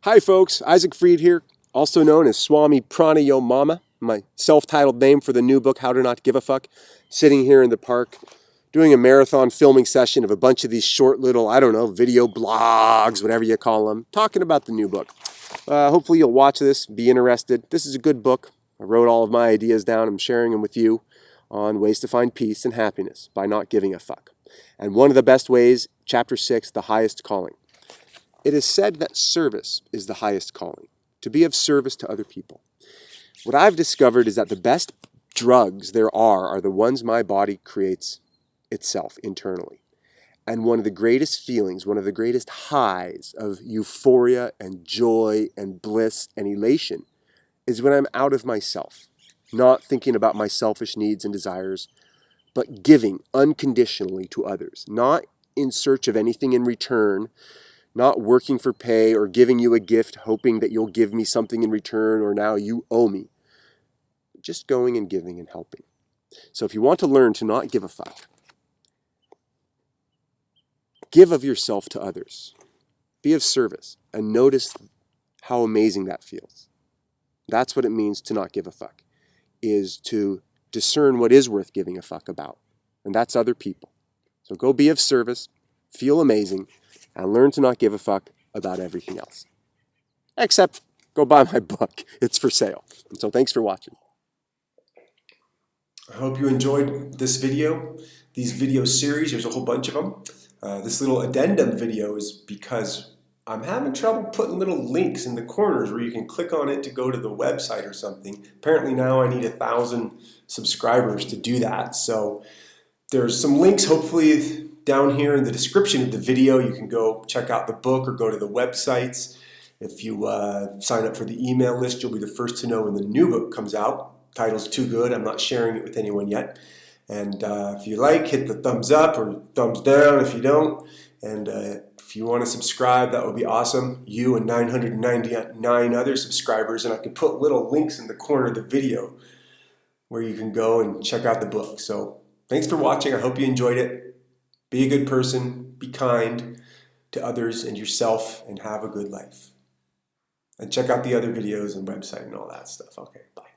Hi folks, Isaac Fried here, also known as Swami Pranayomama, my self-titled name for the new book, How to Not Give a Fuck, sitting here in the park, doing a marathon filming session of a bunch of these short little, video blogs, whatever you call them, talking about the new book. Hopefully you'll watch this, be interested. This is a good book. I wrote all of my ideas down. I'm sharing them with you on ways to find peace and happiness by not giving a fuck. And one of the best ways, Chapter 6, The Highest Calling. It is said that service is the highest calling, to be of service to other people. What I've discovered is that the best drugs there are the ones my body creates itself internally. And one of the greatest feelings, one of the greatest highs of euphoria and joy and bliss and elation is when I'm out of myself, not thinking about my selfish needs and desires, but giving unconditionally to others, not in search of anything in return, not working for pay or giving you a gift hoping that you'll give me something in return or now you owe me. Just going and giving and helping. So if you want to learn to not give a fuck, give of yourself to others. Be of service and notice how amazing that feels. That's what it means to not give a fuck, is to discern what is worth giving a fuck about. And that's other people. So go be of service, feel amazing, and learn to not give a fuck about everything else. Except go buy my book. It's for sale. And so thanks for watching. I hope you enjoyed this video, these video series. There's a whole bunch of them. This little addendum video is because I'm having trouble putting little links in the corners where you can click on it to go to the website or something. Apparently now I need 1,000 subscribers to do that. So there's some links hopefully down here in the description of the video. You can go check out the book or go to the websites. If you sign up for the email list, you'll be the first to know when the new book comes out. Title's too good. I'm not sharing it with anyone yet. And if you like, hit the thumbs up or thumbs down if you don't. And if you want to subscribe, that would be awesome. You and 999 other subscribers. And I can put little links in the corner of the video where you can go and check out the book. So thanks for watching. I hope you enjoyed it. Be a good person, be kind to others and yourself, and have a good life. And check out the other videos and website and all that stuff. Okay, bye.